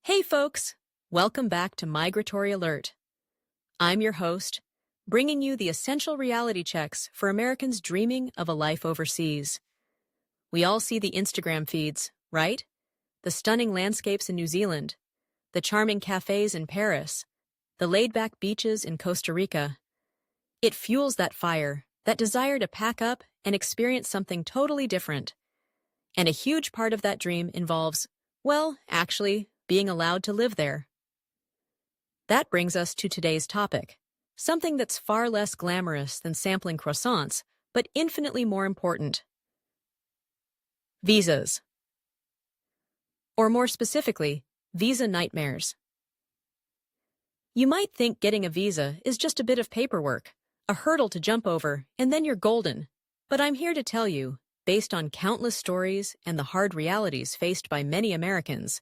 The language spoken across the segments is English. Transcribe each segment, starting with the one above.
Hey folks, welcome back to Migratory Alert. I'm your host, bringing you the essential reality checks for Americans dreaming of a life overseas. We all see the Instagram feeds, right? The stunning landscapes in New Zealand, the charming cafes in Paris, the laid-back beaches in Costa Rica. It fuels that fire, that desire to pack up and experience something totally different. And a huge part of that dream involves, actually, being allowed to live there. That brings us to today's topic, something that's far less glamorous than sampling croissants, but infinitely more important. Visas. Or more specifically, visa nightmares. You might think getting a visa is just a bit of paperwork, a hurdle to jump over, and then you're golden. But I'm here to tell you, based on countless stories and the hard realities faced by many Americans,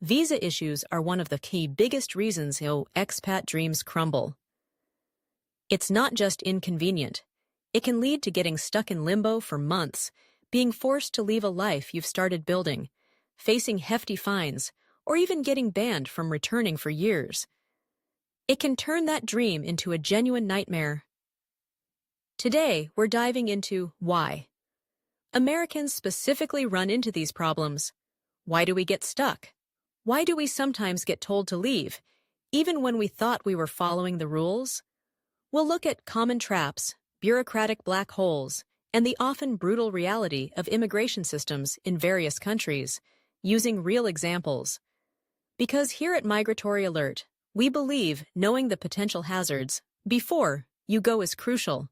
visa issues are one of the biggest reasons expat dreams crumble. It's not just inconvenient. It can lead to getting stuck in limbo for months, being forced to leave a life you've started building, facing hefty fines, or even getting banned from returning for years. It can turn that dream into a genuine nightmare. Today, we're diving into why Americans specifically run into these problems. Why do we get stuck? Why do we sometimes get told to leave, even when we thought we were following the rules? We'll look at common traps, bureaucratic black holes, and the often brutal reality of immigration systems in various countries, using real examples. Because here at Migratory Alert, we believe knowing the potential hazards before you go is crucial.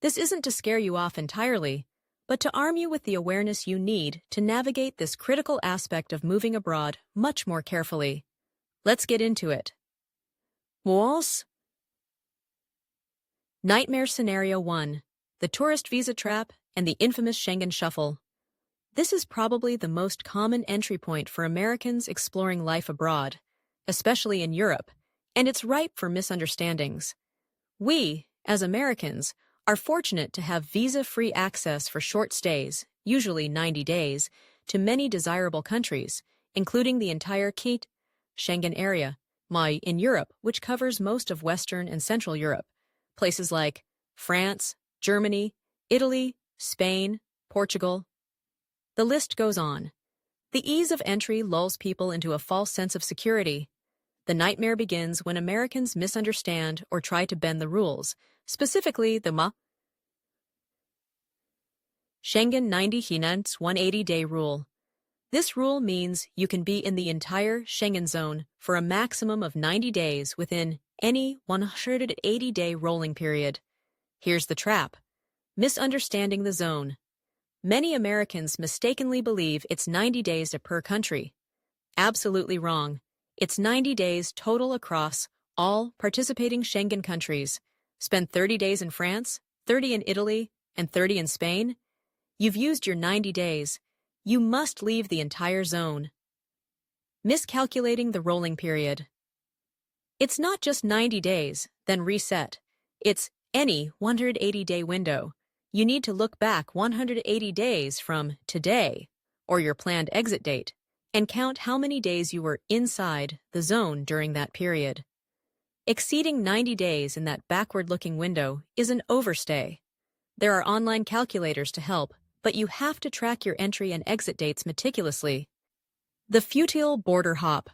This isn't to scare you off entirely, but to arm you with the awareness you need to navigate this critical aspect of moving abroad much more carefully. Let's get into it. Renewals. Nightmare Scenario 1, the tourist visa trap and the infamous Schengen shuffle. This is probably the most common entry point for Americans exploring life abroad, especially in Europe, and it's ripe for misunderstandings. We, as Americans, are fortunate to have visa-free access for short stays, usually 90 days, to many desirable countries, including the entire Schengen area, in Europe, which covers most of Western and Central Europe, places like France, Germany, Italy, Spain, Portugal. The list goes on. The ease of entry lulls people into a false sense of security. The nightmare begins when Americans misunderstand or try to bend the rules, specifically the Schengen 90 Hinants 180-day rule. This rule means you can be in the entire Schengen zone for a maximum of 90 days within any 180-day rolling period. Here's the trap. Misunderstanding the zone. Many Americans mistakenly believe it's 90 days per country. Absolutely wrong. It's 90 days total across all participating Schengen countries. Spend 30 days in France, 30 in Italy, and 30 in Spain. You've used your 90 days. You must leave the entire zone. Miscalculating the rolling period. It's not just 90 days, then reset. It's any 180-day window. You need to look back 180 days from today, or your planned exit date, and count how many days you were inside the zone during that period. Exceeding 90 days in that backward-looking window is an overstay. There are online calculators to help, but you have to track your entry and exit dates meticulously. The futile border hop.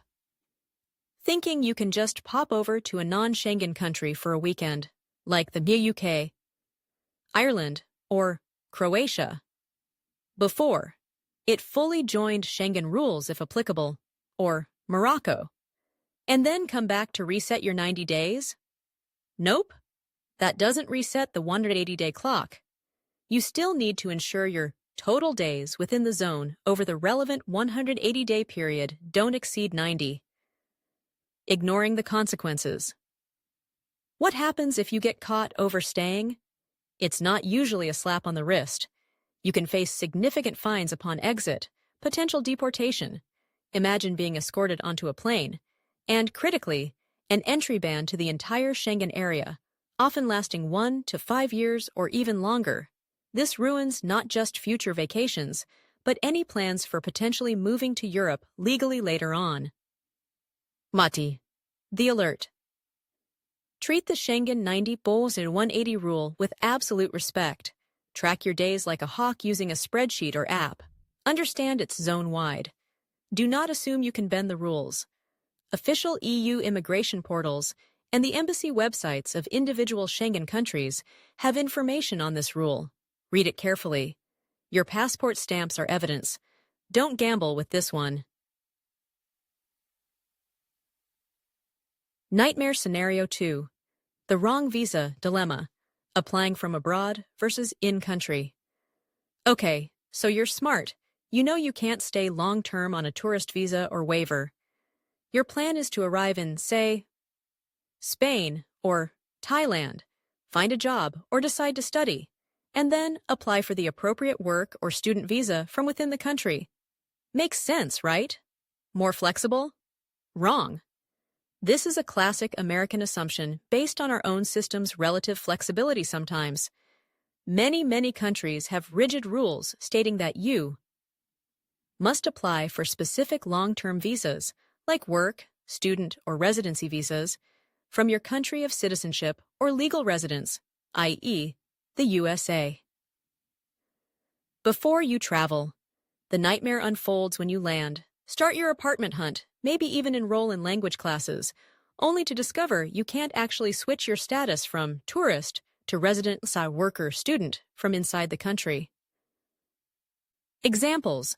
Thinking you can just pop over to a non-Schengen country for a weekend, like the UK, Ireland, or Croatia, before it fully joined Schengen rules if applicable, or Morocco, and then come back to reset your 90 days? Nope. That doesn't reset the 180-day clock. You still need to ensure your total days within the zone over the relevant 180-day period don't exceed 90. Ignoring the consequences. What happens if you get caught overstaying? It's not usually a slap on the wrist. You can face significant fines upon exit, potential deportation. Imagine being escorted onto a plane, and critically, an entry ban to the entire Schengen area, often lasting 1 to 5 years or even longer. This ruins not just future vacations, but any plans for potentially moving to Europe legally later on. Mati. The alert. Treat the Schengen 90 Bowls in 180 rule with absolute respect. Track your days like a hawk using a spreadsheet or app. Understand it's zone-wide. Do not assume you can bend the rules. Official EU immigration portals and the embassy websites of individual Schengen countries have information on this rule. Read it carefully. Your passport stamps are evidence. Don't gamble with this one. Nightmare Scenario 2. The wrong visa dilemma. Applying from abroad versus in-country. Okay, so you're smart. You know you can't stay long-term on a tourist visa or waiver. Your plan is to arrive in, say, Spain or Thailand, find a job or decide to study, and then apply for the appropriate work or student visa from within the country. Makes sense, right? More flexible? Wrong. This is a classic American assumption based on our own system's relative flexibility sometimes. Many countries have rigid rules stating that you must apply for specific long-term visas, like work, student, or residency visas, from your country of citizenship or legal residence, i.e., the USA. Before you travel, the nightmare unfolds when you land. Start your apartment hunt, maybe even enroll in language classes, only to discover you can't actually switch your status from tourist to resident, worker, student from inside the country. Examples.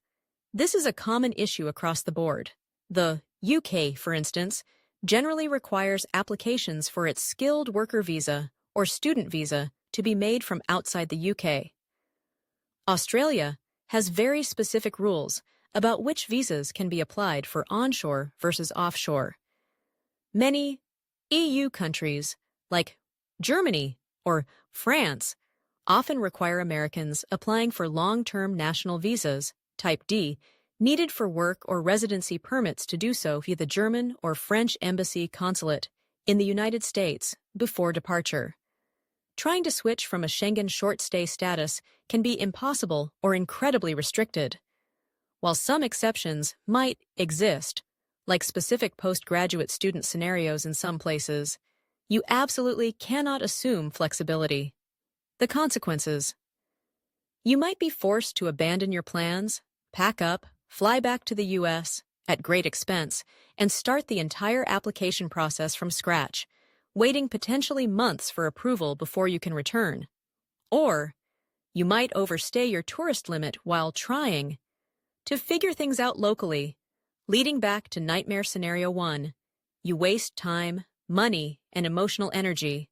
This is a common issue across the board. The UK, for instance, generally requires applications for its skilled worker visa or student visa to be made from outside the UK. Australia has very specific rules about which visas can be applied for onshore versus offshore. Many EU countries, like Germany or France, often require Americans applying for long-term national visas, Type D, needed for work or residency permits to do so via the German or French embassy consulate in the United States before departure. Trying to switch from a Schengen short-stay status can be impossible or incredibly restricted. While some exceptions might exist, like specific postgraduate student scenarios in some places, you absolutely cannot assume flexibility. The consequences. You might be forced to abandon your plans, pack up, fly back to the U.S. at great expense, and start the entire application process from scratch, waiting potentially months for approval before you can return. Or, you might overstay your tourist limit while trying to figure things out locally, leading back to Nightmare Scenario 1. You waste time, money, and emotional energy.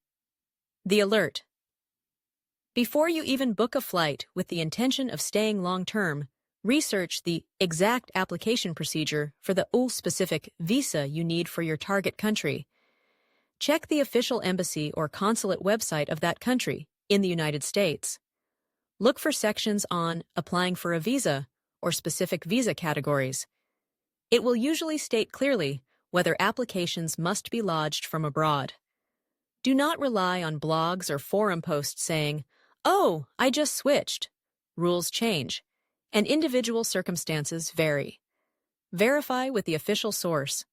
The alert. Before you even book a flight with the intention of staying long-term, research the exact application procedure for the specific visa you need for your target country. Check the official embassy or consulate website of that country in the United States. Look for sections on applying for a visa or specific visa categories. It will usually state clearly whether applications must be lodged from abroad. Do not rely on blogs or forum posts saying, "Oh, I just switched." Rules change, and individual circumstances vary. Verify with the official source.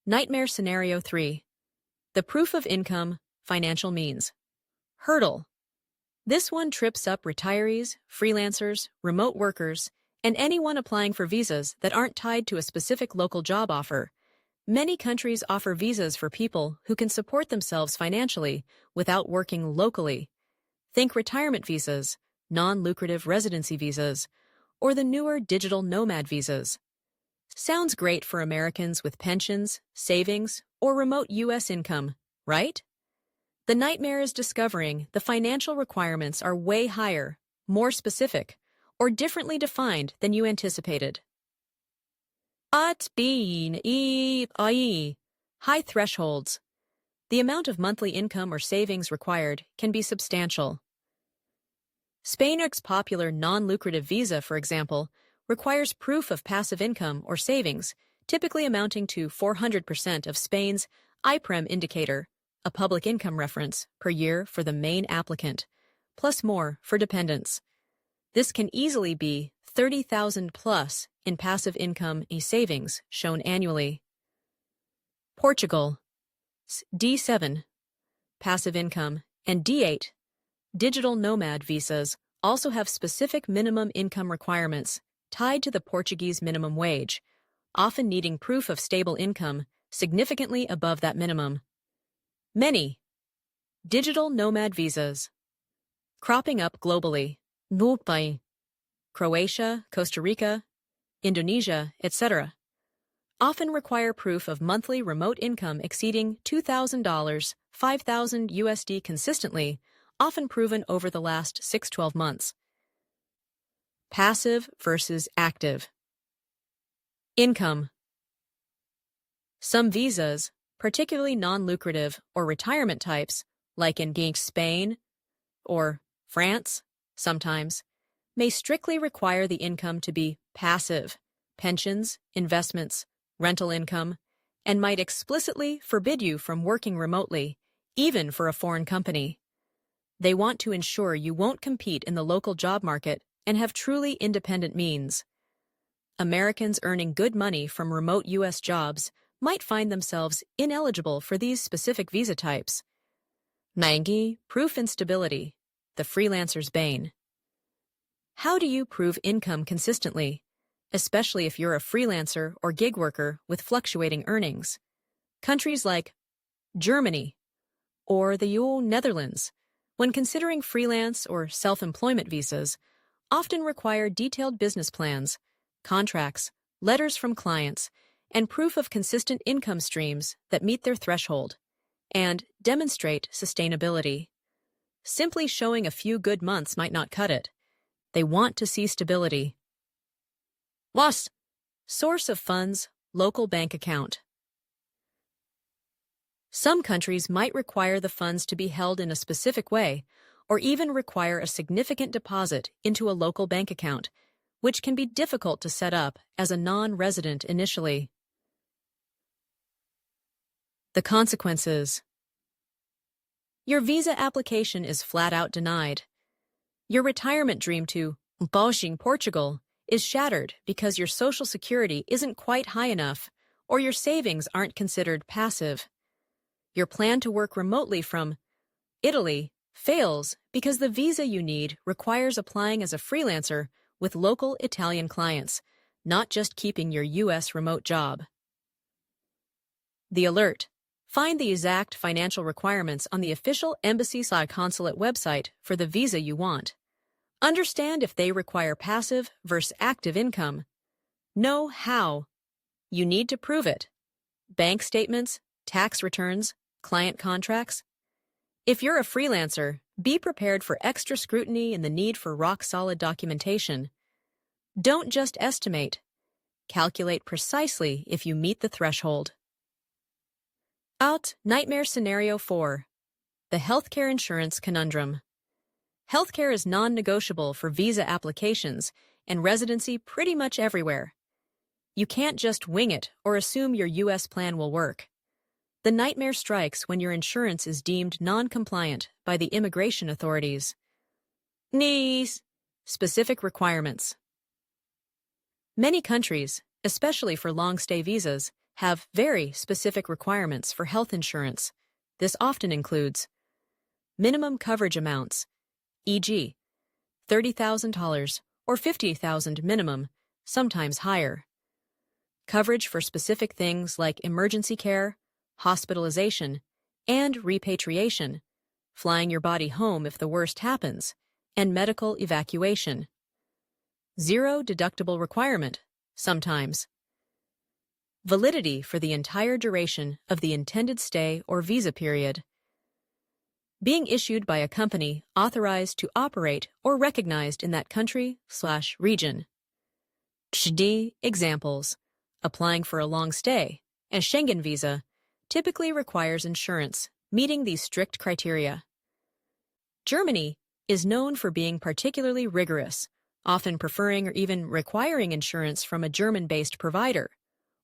Nightmare Scenario 3. The proof of income, financial means. Hurdle. This one trips up retirees, freelancers, remote workers, and anyone applying for visas that aren't tied to a specific local job offer. Many countries offer visas for people who can support themselves financially without working locally. Think retirement visas, non-lucrative residency visas, or the newer digital nomad visas. Sounds great for Americans with pensions, savings, or remote U.S. income, right? The nightmare is discovering the financial requirements are way higher, more specific, or differently defined than you anticipated. High thresholds. The amount of monthly income or savings required can be substantial. Spain's popular non-lucrative visa, for example, requires proof of passive income or savings, typically amounting to 400% of Spain's IPREM indicator, a public income reference, per year for the main applicant, plus more for dependents. This can easily be 30,000 plus in passive income savings shown annually. Portugal. D7, passive income, and D8, digital nomad visas also have specific minimum income requirements tied to the Portuguese minimum wage, often needing proof of stable income significantly above that minimum. Many digital nomad visas cropping up globally. Dubai, Croatia, Costa Rica, Indonesia, etc. often require proof of monthly remote income exceeding $2,000, $5,000 consistently, often proven over the last 6-12 months. Passive versus active. Income. Some visas, particularly non-lucrative or retirement types, like in Spain or France, sometimes, may strictly require the income to be passive, pensions, investments, rental income, and might explicitly forbid you from working remotely, even for a foreign company. They want to ensure you won't compete in the local job market and have truly independent means. Americans earning good money from remote U.S. jobs might find themselves ineligible for these specific visa types. Nangi, proof instability, the freelancer's bane. How do you prove income consistently, especially if you're a freelancer or gig worker with fluctuating earnings? Countries like Germany or the Netherlands, when considering freelance or self-employment visas, often require detailed business plans, contracts, letters from clients, and proof of consistent income streams that meet their threshold and demonstrate sustainability. Simply showing a few good months might not cut it. They want to see stability. Loss. Source of funds, local bank account. Some countries might require the funds to be held in a specific way, or even require a significant deposit into a local bank account, which can be difficult to set up as a non-resident initially. The consequences. Your visa application is flat out denied. Your retirement dream to Bausching, Portugal is shattered because your social security isn't quite high enough or your savings aren't considered passive. Your plan to work remotely from Italy fails because the visa you need requires applying as a freelancer with local Italian clients, not just keeping your U.S. remote job. The alert. Find the exact financial requirements on the official embassy/consulate website for the visa you want. Understand if they require passive versus active income. Know how. You need to prove it. Bank statements, tax returns, client contracts. If you're a freelancer, be prepared for extra scrutiny and the need for rock-solid documentation. Don't just estimate. Calculate precisely if you meet the threshold. Nightmare Scenario 4. The Healthcare Insurance Conundrum. Healthcare is non-negotiable for visa applications and residency pretty much everywhere. You can't just wing it or assume your U.S. plan will work. The nightmare strikes when your insurance is deemed non-compliant by the immigration authorities. Specific requirements. Many countries, especially for long-stay visas, have very specific requirements for health insurance. This often includes minimum coverage amounts, e.g., $30,000 or $50,000 minimum, sometimes higher. Coverage for specific things like emergency care, hospitalization, and repatriation, flying your body home if the worst happens, and medical evacuation. Zero deductible requirement, sometimes. Validity for the entire duration of the intended stay or visa period. Being issued by a company authorized to operate or recognized in that country/region. Examples. Applying for a long stay, a Schengen visa, typically requires insurance, meeting these strict criteria. Germany is known for being particularly rigorous, often preferring or even requiring insurance from a German-based provider,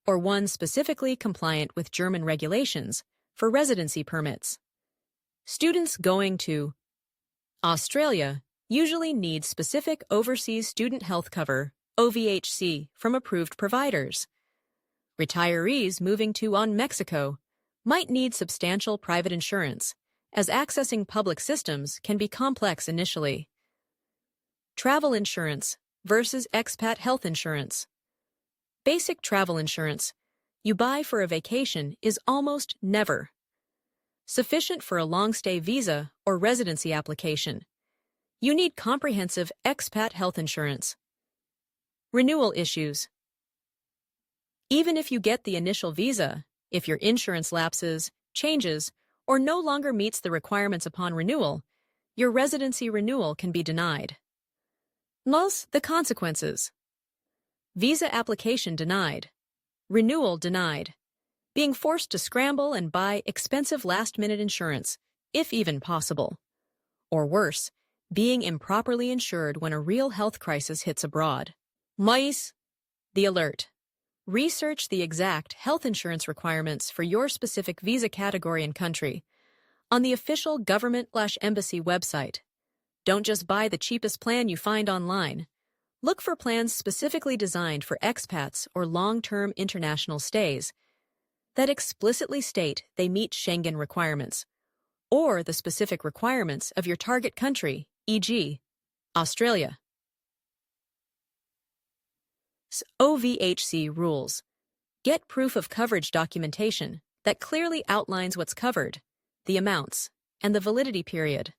or one specifically compliant with German regulations for residency permits. Students going to Australia usually need specific overseas student health cover, OVHC, from approved providers. Retirees moving to Mexico might need substantial private insurance, as accessing public systems can be complex initially. Travel insurance versus expat health insurance. Basic travel insurance you buy for a vacation is almost never sufficient for a long-stay visa or residency application. You need comprehensive expat health insurance. Renewal issues. Even if you get the initial visa, if your insurance lapses, changes, or no longer meets the requirements upon renewal, your residency renewal can be denied. Thus, the consequences. Visa application denied. Renewal denied. Being forced to scramble and buy expensive last-minute insurance, if even possible. Or worse, being improperly insured when a real health crisis hits abroad. The alert. Research the exact health insurance requirements for your specific visa category and country on the official government/embassy website. Don't just buy the cheapest plan you find online. Look for plans specifically designed for expats or long-term international stays that explicitly state they meet Schengen requirements or the specific requirements of your target country, e.g., Australia. OVHC rules. Get proof of coverage documentation that clearly outlines what's covered, the amounts, and the validity period.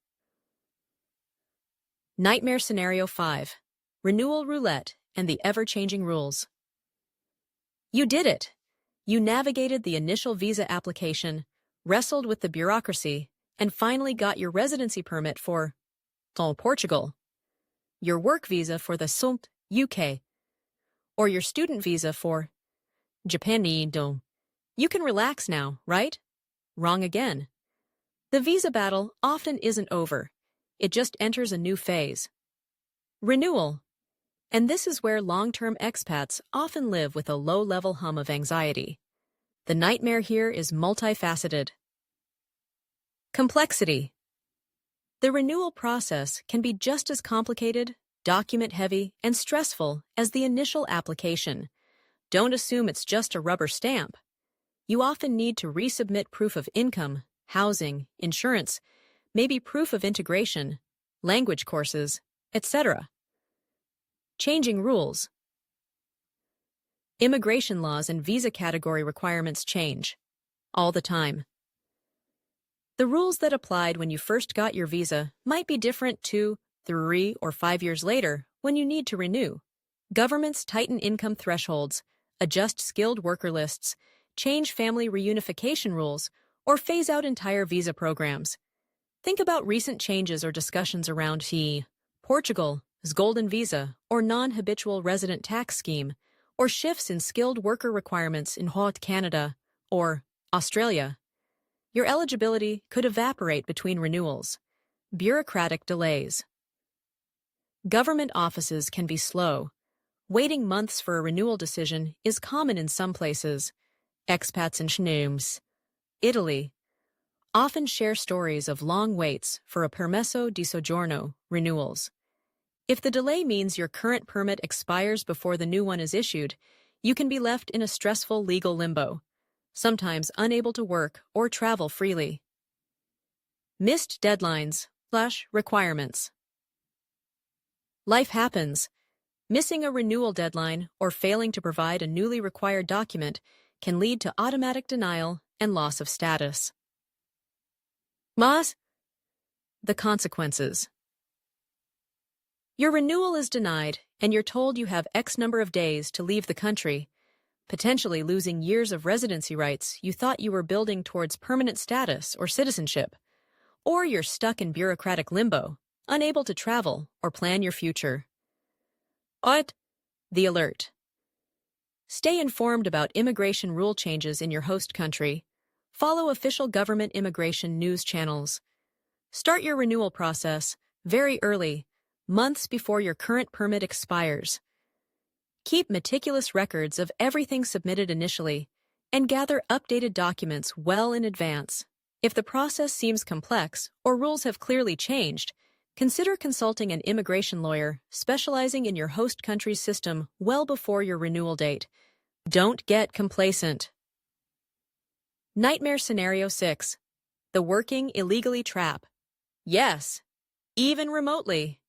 Nightmare Scenario 5. Renewal Roulette and the Ever-Changing Rules. You did it! You navigated the initial visa application, wrestled with the bureaucracy, and finally got your residency permit for Portugal, your work visa for the UK, or your student visa for Japan. You can relax now, right? Wrong again. The visa battle often isn't over. It just enters a new phase. Renewal. And this is where long-term expats often live with a low-level hum of anxiety. The nightmare here is multifaceted. Complexity. The renewal process can be just as complicated, document-heavy, and stressful as the initial application. Don't assume it's just a rubber stamp. You often need to resubmit proof of income, housing, insurance, maybe proof of integration, language courses, etc. Changing rules. Immigration laws and visa category requirements change all the time. The rules that applied when you first got your visa might be different 2, 3, or 5 years later when you need to renew. Governments tighten income thresholds, adjust skilled worker lists, change family reunification rules, or phase out entire visa programs. Think about recent changes or discussions around Portugal's golden visa or non-habitual resident tax scheme, or shifts in skilled worker requirements in Canada or Australia. Your eligibility could evaporate between renewals. Bureaucratic delays. Government offices can be slow. Waiting months for a renewal decision is common in some places. Expats in Italy often share stories of long waits for a permesso di soggiorno renewals. If the delay means your current permit expires before the new one is issued, you can be left in a stressful legal limbo, sometimes unable to work or travel freely. Missed deadlines/requirements. Life happens. Missing a renewal deadline or failing to provide a newly required document can lead to automatic denial and loss of status. The consequences. Your renewal is denied, and you're told you have X number of days to leave the country, potentially losing years of residency rights you thought you were building towards permanent status or citizenship. Or you're stuck in bureaucratic limbo, unable to travel or plan your future. The alert. Stay informed about immigration rule changes in your host country. Follow official government immigration news channels. Start your renewal process very early, months before your current permit expires. Keep meticulous records of everything submitted initially, and gather updated documents well in advance. If the process seems complex or rules have clearly changed, consider consulting an immigration lawyer specializing in your host country's system well before your renewal date. Don't get complacent. Nightmare Scenario 6. The Working Illegally Trap. Yes, even remotely.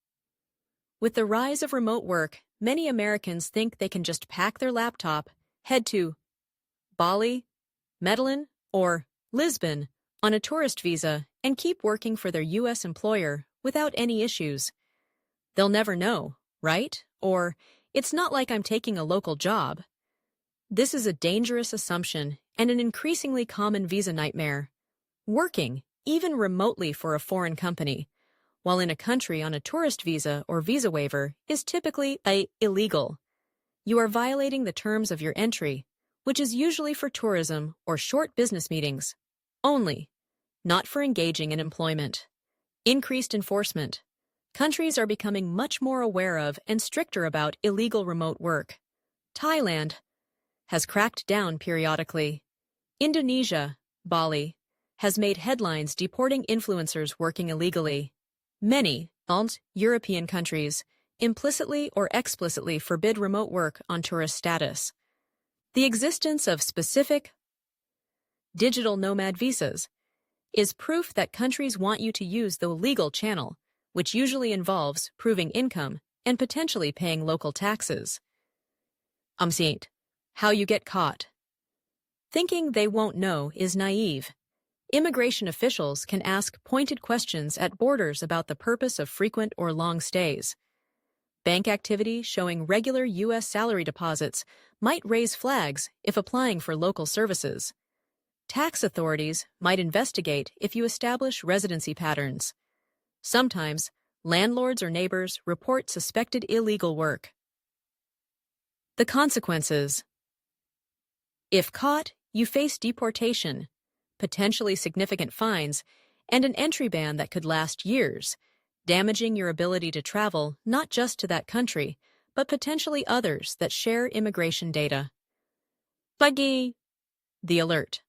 With the rise of remote work, many Americans think they can just pack their laptop, head to Bali, Medellin, or Lisbon on a tourist visa and keep working for their U.S. employer without any issues. They'll never know, right? Or, it's not like I'm taking a local job. This is a dangerous assumption and an increasingly common visa nightmare. Working, even remotely for a foreign company, while in a country on a tourist visa or visa waiver, is typically illegal. You are violating the terms of your entry, which is usually for tourism or short business meetings, only, not for engaging in employment. Increased enforcement. Countries are becoming much more aware of and stricter about illegal remote work. Thailand has cracked down periodically. Indonesia, Bali, has made headlines deporting influencers working illegally. Many European countries implicitly or explicitly forbid remote work on tourist status. The existence of specific digital nomad visas is proof that countries want you to use the legal channel, which usually involves proving income and potentially paying local taxes. How you get caught. Thinking they won't know is naive. Immigration officials can ask pointed questions at borders about the purpose of frequent or long stays. Bank activity showing regular U.S. salary deposits might raise flags if applying for local services. Tax authorities might investigate if you establish residency patterns. Sometimes, landlords or neighbors report suspected illegal work. The consequences. If caught, you face deportation, potentially significant fines, and an entry ban that could last years, damaging your ability to travel not just to that country, but potentially others that share immigration data. The alert.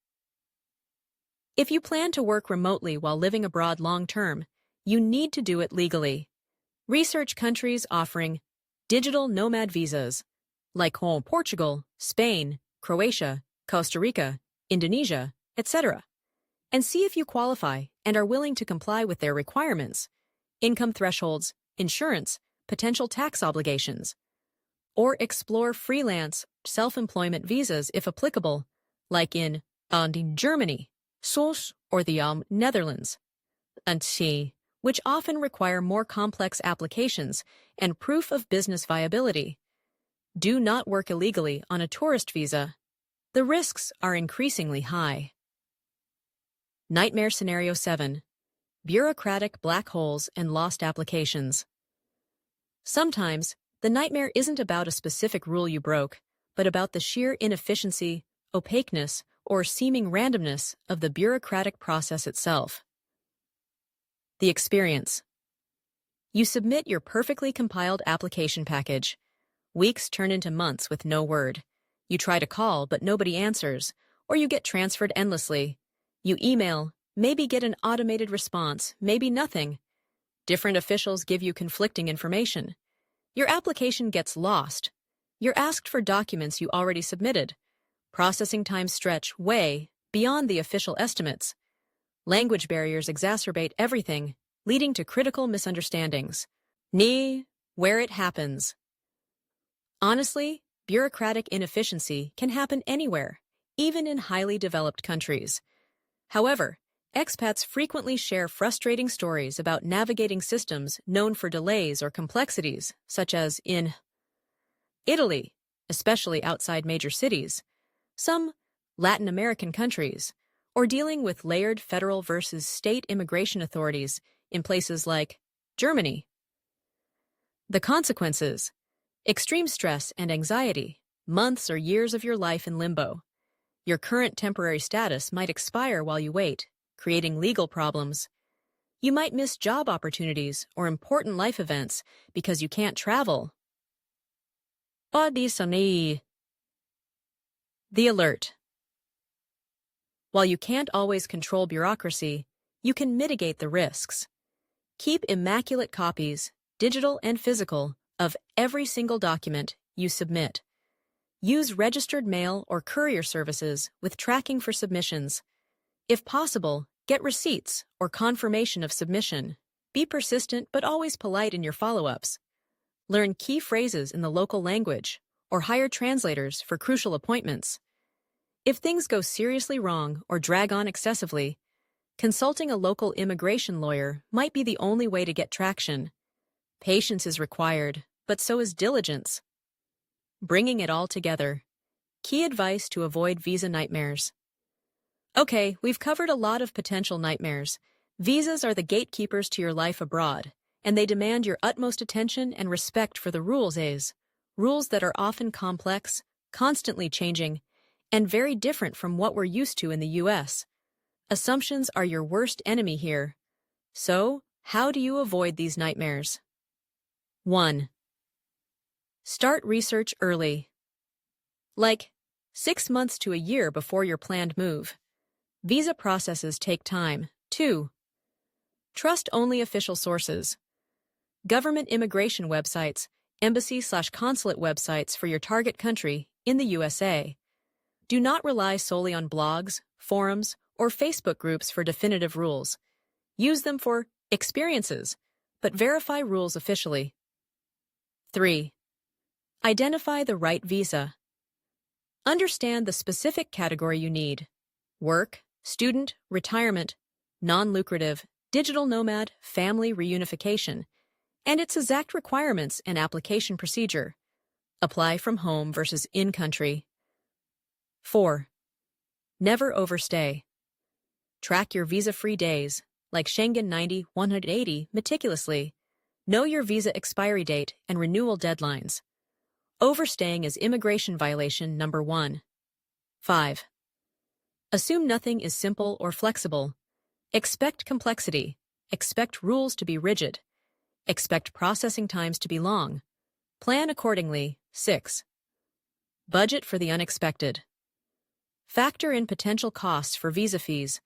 If you plan to work remotely while living abroad long-term, you need to do it legally. Research countries offering digital nomad visas, like Portugal, Spain, Croatia, Costa Rica, Indonesia, etc., and see if you qualify and are willing to comply with their requirements, income thresholds, insurance, potential tax obligations, or explore freelance, self-employment visas if applicable, like in Germany, or the Netherlands, which often require more complex applications and proof of business viability. Do not work illegally on a tourist visa. The risks are increasingly high. Nightmare Scenario 7. Bureaucratic black holes and lost applications. Sometimes, the nightmare isn't about a specific rule you broke, but about the sheer inefficiency, opaqueness, or seeming randomness of the bureaucratic process itself. The experience. You submit your perfectly compiled application package. Weeks turn into months with no word. You try to call, but nobody answers, or you get transferred endlessly. You email, maybe get an automated response, maybe nothing. Different officials give you conflicting information. Your application gets lost. You're asked for documents you already submitted. Processing times stretch way beyond the official estimates. Language barriers exacerbate everything, leading to critical misunderstandings. Where it happens. Honestly, bureaucratic inefficiency can happen anywhere, even in highly developed countries. However, expats frequently share frustrating stories about navigating systems known for delays or complexities, such as in Italy, especially outside major cities, some Latin American countries, or dealing with layered federal versus state immigration authorities in places like Germany. The consequences: extreme stress and anxiety, months or years of your life in limbo. Your current temporary status might expire while you wait, creating legal problems. You might miss job opportunities or important life events because you can't travel. The alert. While you can't always control bureaucracy, you can mitigate the risks. Keep immaculate copies, digital and physical, of every single document you submit. Use registered mail or courier services with tracking for submissions. If possible, get receipts or confirmation of submission. Be persistent but always polite in your follow-ups. Learn key phrases in the local language or hire translators for crucial appointments. If things go seriously wrong or drag on excessively, consulting a local immigration lawyer might be the only way to get traction. Patience is required, but so is diligence. Bringing it all together. Key advice to avoid visa nightmares. Okay, we've covered a lot of potential nightmares. Visas are the gatekeepers to your life abroad, and they demand your utmost attention and respect for the rules rules that are often complex, constantly changing, and very different from what we're used to in the US. Assumptions are your worst enemy here. So, how do you avoid these nightmares? 1. Start research early. Like 6 months to a year before your planned move. Visa processes take time. 2. Trust only official sources. Government immigration websites, embassy/consulate websites for your target country in the USA. Do not rely solely on blogs, forums, or Facebook groups for definitive rules. Use them for experiences, but verify rules officially. 3. Identify the right visa. Understand the specific category you need: work, student, retirement, non-lucrative, digital nomad, family reunification, and its exact requirements and application procedure. Apply from home versus in-country. 4. Never overstay. Track your visa-free days, like Schengen 90/180, meticulously. Know your visa expiry date and renewal deadlines. Overstaying is immigration violation number 1. 5. Assume nothing is simple or flexible. Expect complexity. Expect rules to be rigid. Expect processing times to be long. Plan accordingly. 6. Budget for the unexpected. Factor in potential costs for visa fees,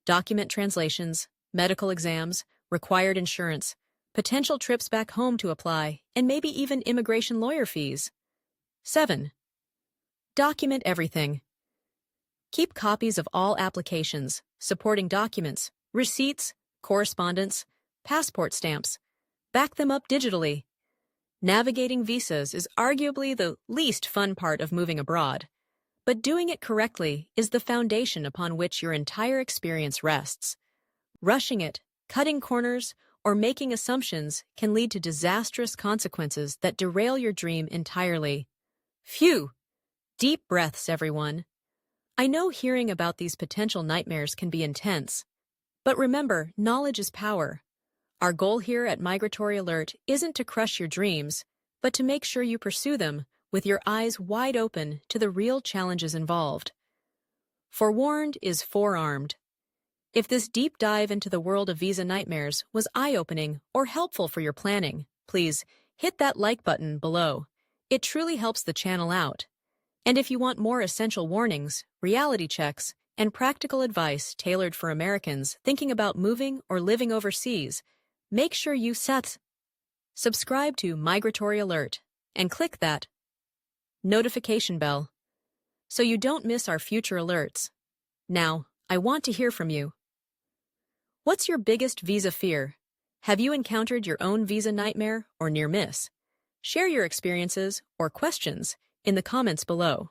document translations, medical exams, required insurance, potential trips back home to apply, and maybe even immigration lawyer fees. 7. Document everything. Keep copies of all applications, supporting documents, receipts, correspondence, passport stamps. Back them up digitally. Navigating visas is arguably the least fun part of moving abroad, but doing it correctly is the foundation upon which your entire experience rests. Rushing it, cutting corners, or making assumptions can lead to disastrous consequences that derail your dream entirely. Phew! Deep breaths, everyone. I know hearing about these potential nightmares can be intense, but remember, knowledge is power. Our goal here at Migratory Alert isn't to crush your dreams, but to make sure you pursue them with your eyes wide open to the real challenges involved. Forewarned is forearmed. If this deep dive into the world of visa nightmares was eye-opening or helpful for your planning, please hit that like button below. It truly helps the channel out. And if you want more essential warnings, reality checks, and practical advice tailored for Americans thinking about moving or living overseas, make sure you subscribe to Migratory Alert and click that notification bell so you don't miss our future alerts. Now, I want to hear from you. What's your biggest visa fear? Have you encountered your own visa nightmare or near miss? Share your experiences or questions in the comments below.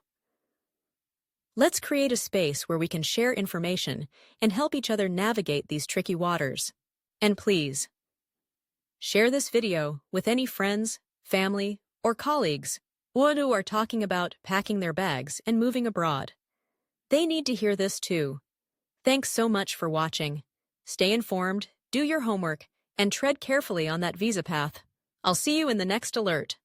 Let's create a space where we can share information and help each other navigate these tricky waters. And please, share this video with any friends, family, or colleagues who are talking about packing their bags and moving abroad. They need to hear this too. Thanks so much for watching. Stay informed, do your homework, and tread carefully on that visa path. I'll see you in the next alert.